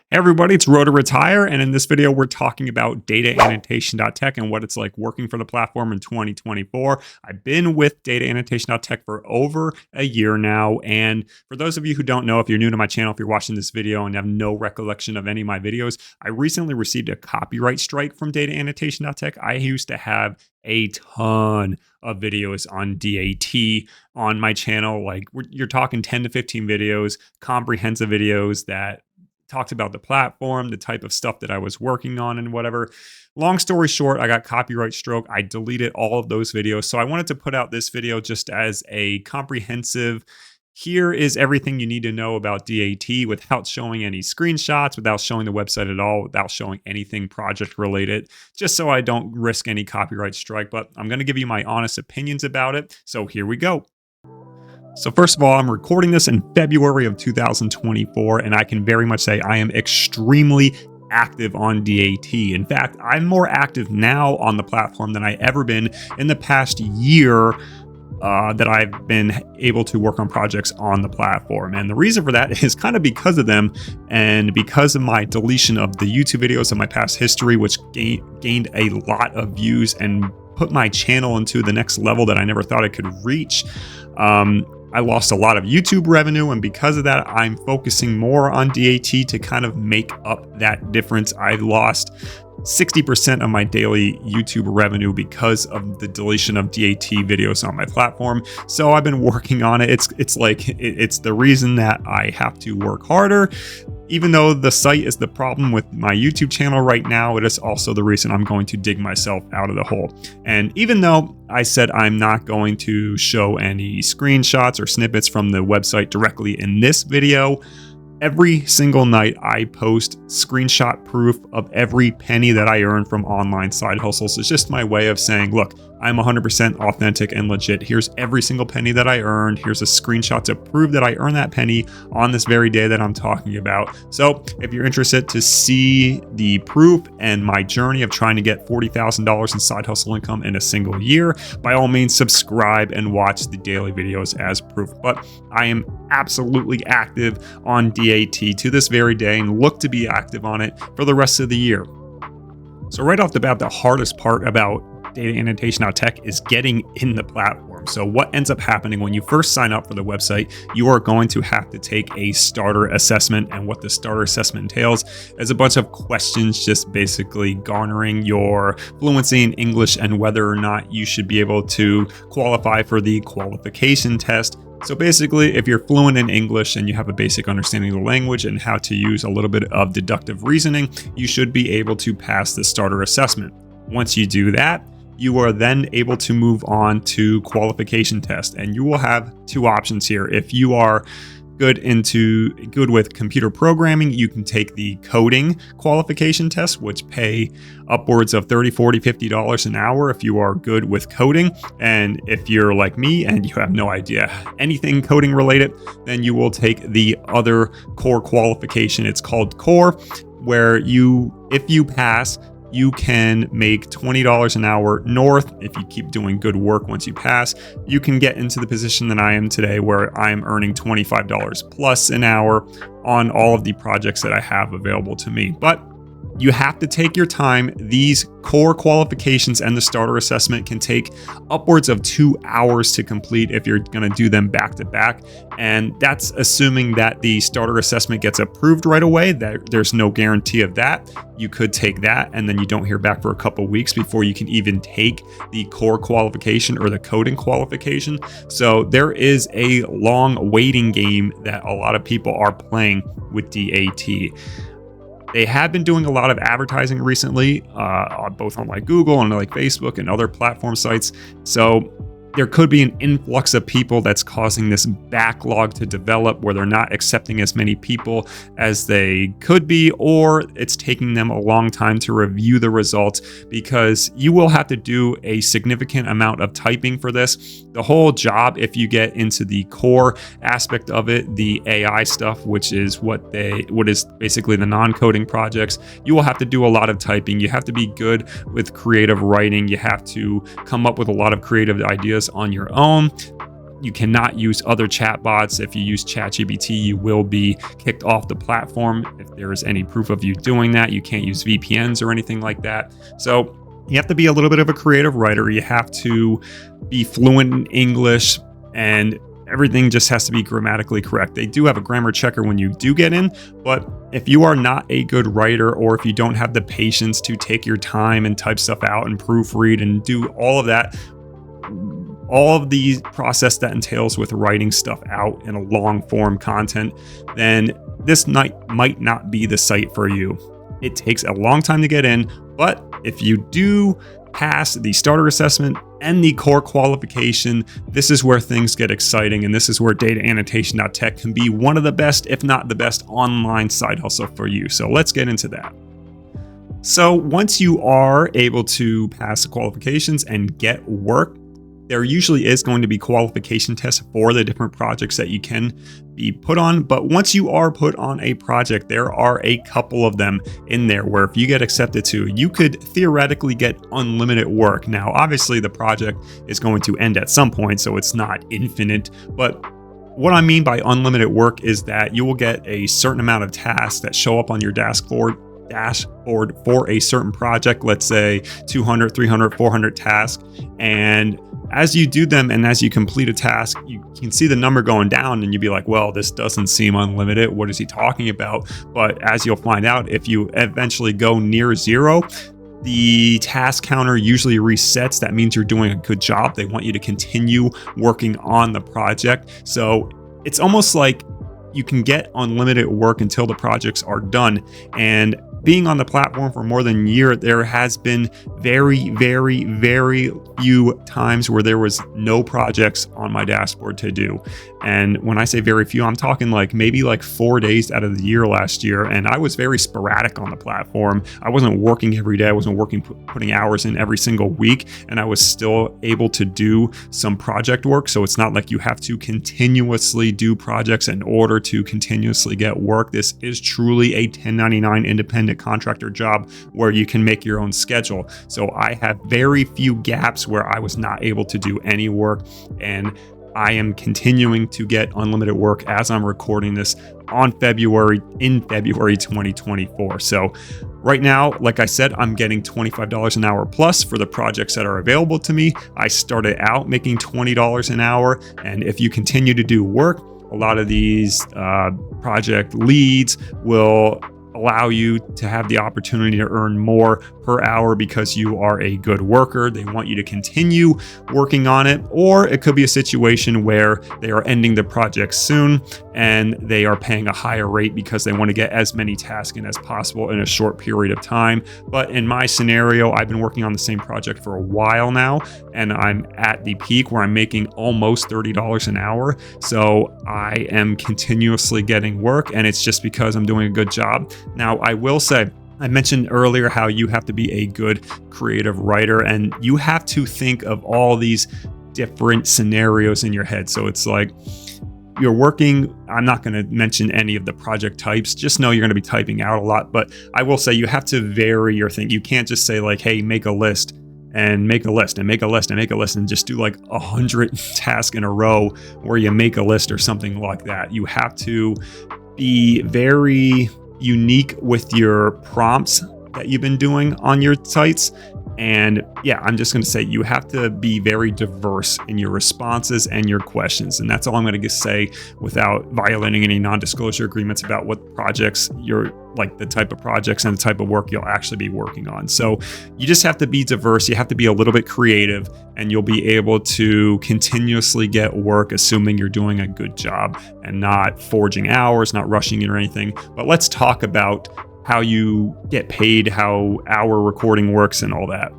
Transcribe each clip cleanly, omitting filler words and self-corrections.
Hey everybody, it's Road to Retire, and in this video, we're talking about DataAnnotation.Tech and what it's like working for the platform in 2024. I've been with DataAnnotation.Tech for over a year now, and for those of you who don't know, if you're new to my channel, if you're watching this video and have no recollection of any of my videos, I recently received a copyright strike from DataAnnotation.Tech. I used to have a ton of videos on DAT on my channel. You're talking 10 to 15 videos, comprehensive videos that talked about the platform, the type of stuff that I was working on and whatever. Long story short, I got copyright struck. I deleted all of those videos. So I wanted to put out this video just as a comprehensive, here is everything you need to know about DAT without showing any screenshots, without showing the website at all, without showing anything project related, just so I don't risk any copyright strike. But I'm going to give you my honest opinions about it. So here we go. So first of all, I'm recording this in February of 2024, and I can very much say I am extremely active on DAT. In fact, I'm more active now on the platform than I ever been in the past year that I've been able to work on projects on the platform. And the reason for that is kind of because of them and because of my deletion of the YouTube videos of my past history, which gained a lot of views and put my channel into the next level that I never thought I could reach. I lost a lot of YouTube revenue, and because of that, I'm focusing more on DAT to kind of make up that difference. I lost 60% of my daily YouTube revenue because of the deletion of DAT videos on my platform. So I've been working on it. It's the reason that I have to work harder. Even though the site is the problem with my YouTube channel right now, it is also the reason I'm going to dig myself out of the hole. And even though I said I'm not going to show any screenshots or snippets from the website directly in this video, every single night I post screenshot proof of every penny that I earn from online side hustles. It's just my way of saying, look, I'm 100% authentic and legit. Here's every single penny that I earned. Here's a screenshot to prove that I earned that penny on this very day that I'm talking about. So if you're interested to see the proof and my journey of trying to get $40,000 in side hustle income in a single year, by all means, subscribe and watch the daily videos as proof. But I am absolutely active on DAT to this very day and look to be active on it for the rest of the year. So right off the bat, the hardest part about DataAnnotation.Tech is getting in the platform. So what ends up happening when you first sign up for the website, you are going to have to take a starter assessment. And what the starter assessment entails is a bunch of questions, just basically garnering your fluency in English and whether or not you should be able to qualify for the qualification test. So basically, if you're fluent in English and you have a basic understanding of the language and how to use a little bit of deductive reasoning, you should be able to pass the starter assessment. Once you do that, you are then able to move on to qualification test, and you will have two options here. If you are good with computer programming, you can take the coding qualification test, which pay upwards of $30, $40, $50 an hour if you are good with coding. And if you're like me and you have no idea anything coding related, then you will take the other core qualification. It's called core, where if you pass, you can make $20 an hour north. If you keep doing good work once you pass, you can get into the position that I am today, where I'm earning $25 plus an hour on all of the projects that I have available to me. But you have to take your time. These core qualifications and the starter assessment can take upwards of 2 hours to complete if you're going to do them back to back. And that's assuming that the starter assessment gets approved right away. There's no guarantee of that. You could take that and then you don't hear back for a couple weeks before you can even take the core qualification or the coding qualification. So there is a long waiting game that a lot of people are playing with DAT. They have been doing a lot of advertising recently, both on like Google and like Facebook and other platform sites. So there could be an influx of people that's causing this backlog to develop where they're not accepting as many people as they could be, or it's taking them a long time to review the results because you will have to do a significant amount of typing for this. The whole job, if you get into the core aspect of it, the AI stuff, which is what is basically the non-coding projects, you will have to do a lot of typing. You have to be good with creative writing. You have to come up with a lot of creative ideas on your own. You cannot use other chatbots. If you use ChatGPT, you will be kicked off the platform. If there is any proof of you doing that, you can't use VPNs or anything like that. So you have to be a little bit of a creative writer. You have to be fluent in English, and everything just has to be grammatically correct. They do have a grammar checker when you do get in, but if you are not a good writer, or if you don't have the patience to take your time and type stuff out and proofread and do all of that, all of the process that entails with writing stuff out in a long form content, then this might not be the site for you. It takes a long time to get in, but if you do pass the starter assessment and the core qualification, this is where things get exciting, and this is where DataAnnotation.Tech can be one of the best, if not the best, online side hustle for you. So let's get into that. So once you are able to pass the qualifications and get work, there usually is going to be qualification tests for the different projects that you can be put on. But once you are put on a project, there are a couple of them in there where if you get accepted to, you could theoretically get unlimited work. Now, obviously the project is going to end at some point, so it's not infinite. But what I mean by unlimited work is that you will get a certain amount of tasks that show up on your dashboard for a certain project, let's say 200, 300, 400 tasks. And as you do them and as you complete a task, you can see the number going down and you'd be like, well, this doesn't seem unlimited. What is he talking about? But as you'll find out, if you eventually go near zero, the task counter usually resets. That means you're doing a good job. They want you to continue working on the project. So it's almost like you can get unlimited work until the projects are done. And being on the platform for more than a year, there has been very, very, very few times where there was no projects on my dashboard to do. And when I say very few, I'm talking like maybe like 4 days out of the year last year. And I was very sporadic on the platform. I wasn't working every day. I wasn't putting hours in every single week. And I was still able to do some project work. So it's not like you have to continuously do projects in order to continuously get work. This is truly a 1099 independent contractor job where you can make your own schedule. So I have very few gaps where I was not able to do any work, and I am continuing to get unlimited work as I'm recording this in February 2024. So right now, like I said, I'm getting $25 an hour plus for the projects that are available to me. I started out making $20 an hour, and if you continue to do work, a lot of these project leads will allow you to have the opportunity to earn more per hour because you are a good worker. They want you to continue working on it, or it could be a situation where they are ending the project soon and they are paying a higher rate because they want to get as many tasks in as possible in a short period of time. But in my scenario, I've been working on the same project for a while now, and I'm at the peak where I'm making almost $30 an hour. So I am continuously getting work, and it's just because I'm doing a good job. Now, I will say, I mentioned earlier how you have to be a good creative writer, and you have to think of all these different scenarios in your head. So it's like you're working, I'm not going to mention any of the project types, just know you're going to be typing out a lot. But I will say you have to vary your thing. You can't just say like, hey, make a list and make a list and make a list and make a list and just do like 100 tasks in a row where you make a list or something like that. You have to be very unique with your prompts that you've been doing on your sites. And yeah, I'm just going to say you have to be very diverse in your responses and your questions. And that's all I'm going to say without violating any non-disclosure agreements about what projects you're like, the type of projects and the type of work you'll actually be working on. So you just have to be diverse. You have to be a little bit creative, and you'll be able to continuously get work, assuming you're doing a good job and not forging hours, not rushing it or anything. But let's talk about how you get paid, how hour recording works and all that.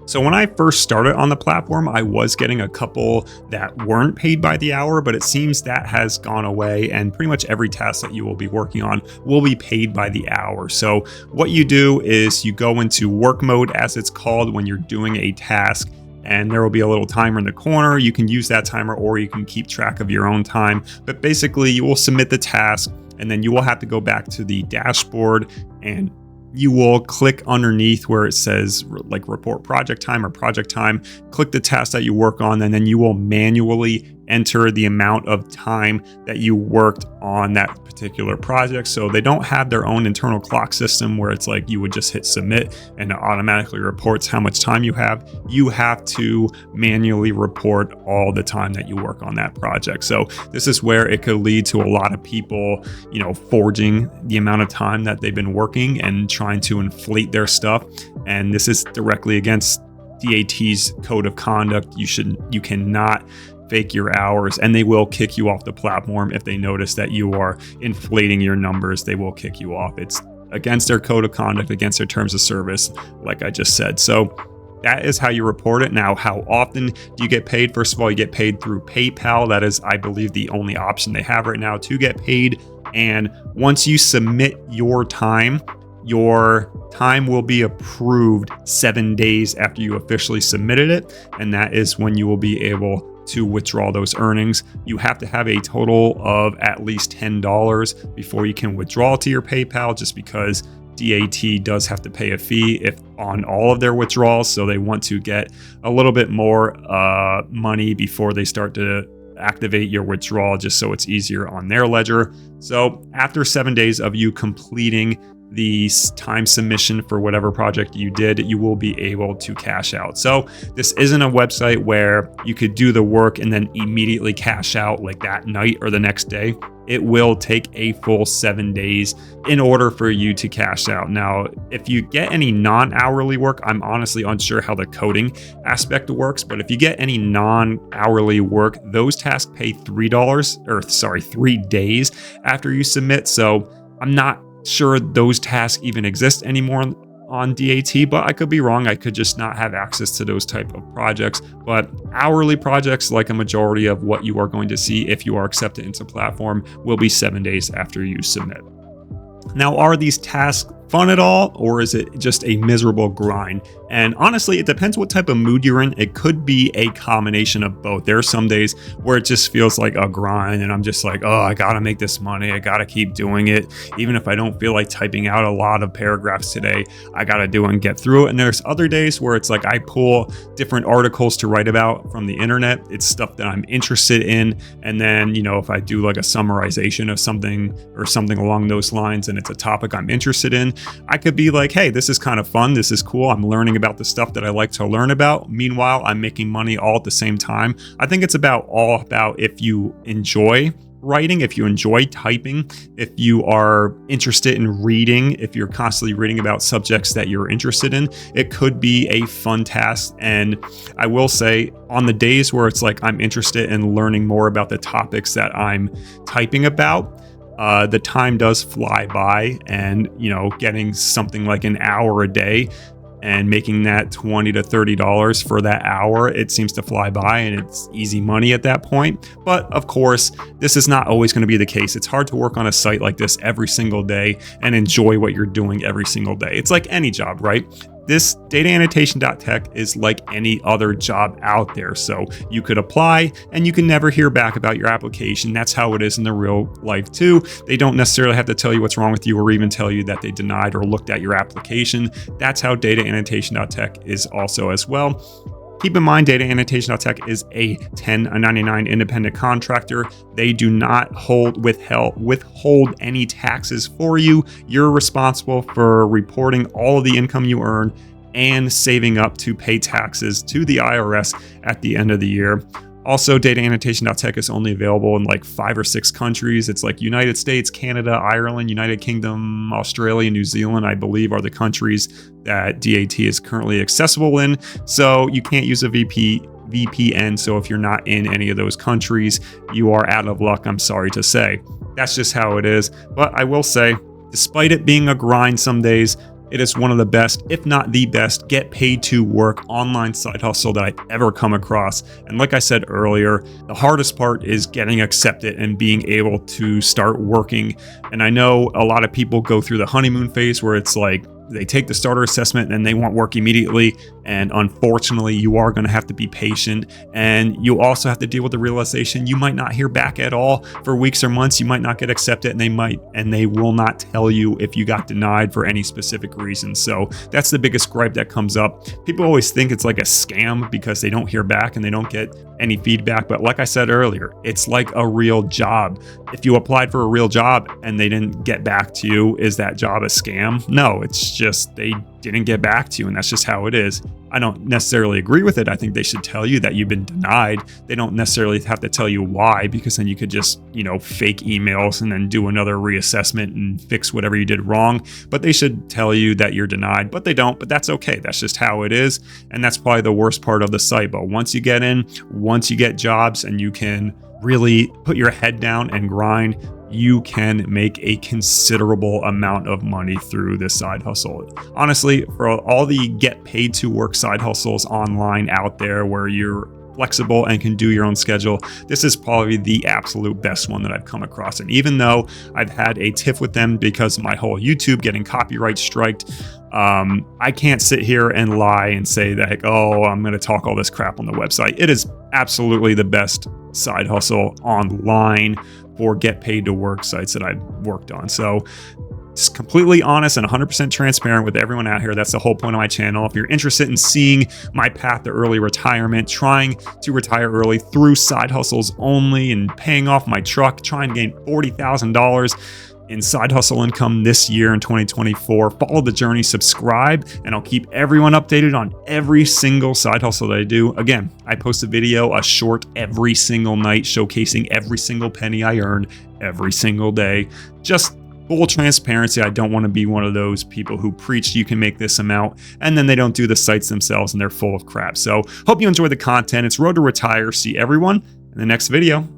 So when I first started on the platform, I was getting a couple that weren't paid by the hour, but it seems that has gone away, and pretty much every task that you will be working on will be paid by the hour. So what you do is you go into work mode, as it's called, when you're doing a task, and there will be a little timer in the corner. You can use that timer, or you can keep track of your own time. But basically, you will submit the task, and then you will have to go back to the dashboard, and you will click underneath where it says like report project time or project time, click the task that you work on, and then you will manually enter the amount of time that you worked on that particular project. So they don't have their own internal clock system where it's like you would just hit submit and it automatically reports how much time you have. You have to manually report all the time that you work on that project. So this is where it could lead to a lot of people, forging the amount of time that they've been working and trying to inflate their stuff. And this is directly against DAT's code of conduct. You cannot fake your hours, and they will kick you off the platform if they notice that you are inflating your numbers. They will kick you off. It's against their code of conduct, against their terms of service, like I just said. So that is how you report it. Now, how often do you get paid? First of all, you get paid through PayPal. That is, I believe, the only option they have right now to get paid. And once you submit your time will be approved 7 days after you officially submitted it. And that is when you will be able to withdraw those earnings. You have to have a total of at least $10 before you can withdraw to your PayPal, just because DAT does have to pay a fee if on all of their withdrawals. So they want to get a little bit more money before they start to activate your withdrawal, just so it's easier on their ledger. So after 7 days of you completing the time submission for whatever project you did, you will be able to cash out. So this isn't a website where you could do the work and then immediately cash out like that night or the next day. It will take a full 7 days in order for you to cash out. Now, if you get any non-hourly work, I'm honestly unsure how the coding aspect works, but if you get any non-hourly work, those tasks pay $3 3 days after you submit. So I'm not sure those tasks even exist anymore on DAT, but I could be wrong. I could just not have access to those type of projects. But hourly projects, like a majority of what you are going to see if you are accepted into platform, will be 7 days after you submit. Now, are these tasks fun at all, or is it just a miserable grind? And honestly, it depends what type of mood you're in. It could be a combination of both. There are some days where it just feels like a grind and I'm just like, oh, I gotta make this money. I gotta keep doing it. Even if I don't feel like typing out a lot of paragraphs today, I gotta do it and get through it. And there's other days where it's like I pull different articles to write about from the internet. It's stuff that I'm interested in. And then, if I do like a summarization of something or something along those lines and it's a topic I'm interested in, I could be like, hey, this is kind of fun. This is cool. I'm learning about the stuff that I like to learn about. Meanwhile, I'm making money all at the same time. I think it's all about if you enjoy writing, if you enjoy typing, if you are interested in reading, if you're constantly reading about subjects that you're interested in, it could be a fun task. And I will say, on the days where it's like I'm interested in learning more about the topics that I'm typing about, the time does fly by, and getting something like an hour a day and making that $20 to $30 for that hour, it seems to fly by and it's easy money at that point. But of course, this is not always going to be the case. It's hard to work on a site like this every single day and enjoy what you're doing every single day. It's like any job, right? This DataAnnotation.Tech is like any other job out there. So you could apply and you can never hear back about your application. That's how it is in the real life too. They don't necessarily have to tell you what's wrong with you or even tell you that they denied or looked at your application. That's how DataAnnotation.Tech is also as well. Keep in mind, DataAnnotation.Tech is a 1099 independent contractor. They do not withhold any taxes for you. You're responsible for reporting all of the income you earn and saving up to pay taxes to the IRS at the end of the year. Also, DataAnnotation.Tech is only available in like 5 or 6 countries. It's like United States, Canada, Ireland, United Kingdom, Australia, New Zealand, I believe, are the countries that DAT is currently accessible in. So you can't use a VPN. So if you're not in any of those countries, you are out of luck, I'm sorry to say. That's just how it is. But I will say, despite it being a grind some days, it is one of the best, if not the best, get paid to work online side hustle that I've ever come across. And like I said earlier, the hardest part is getting accepted and being able to start working. And I know a lot of people go through the honeymoon phase where it's like, they take the starter assessment and they want work immediately. And unfortunately, you are going to have to be patient, and you also have to deal with the realization you might not hear back at all for weeks or months. You might not get accepted, and they will not tell you if you got denied for any specific reason. So that's the biggest gripe that comes up. People always think it's like a scam because they don't hear back and they don't get any feedback. But like I said earlier, it's like a real job. If you applied for a real job and they didn't get back to you, is that job a scam? No, it's just they didn't get back to you, and that's just how it is. I don't necessarily agree with it. I think they should tell you that you've been denied. They don't necessarily have to tell you why, because then you could just, fake emails and then do another reassessment and fix whatever you did wrong. But they should tell you that you're denied, but they don't. But that's okay. That's just how it is. And that's probably the worst part of the site. But once you get in, once you get jobs and you can really put your head down and grind, you can make a considerable amount of money through this side hustle. Honestly, for all the get paid to work side hustles online out there where you're flexible and can do your own schedule, this is probably the absolute best one that I've come across. And even though I've had a tiff with them because of my whole YouTube getting copyright striked, I can't sit here and lie and say that, I'm going to talk all this crap on the website. It is absolutely the best side hustle online for get paid to work sites that I've worked on. So just completely honest and 100% transparent with everyone out here. That's the whole point of my channel. If you're interested in seeing my path to early retirement, trying to retire early through side hustles only and paying off my truck, trying to gain $40,000 in side hustle income this year in 2024, follow the journey, subscribe, and I'll keep everyone updated on every single side hustle that I do. Again, I post a short every single night showcasing every single penny I earned every single day. Just full transparency. I don't want to be one of those people who preach you can make this amount and then they don't do the sites themselves and they're full of crap. So hope you enjoy the content. It's Road to Retire. See everyone in the next video.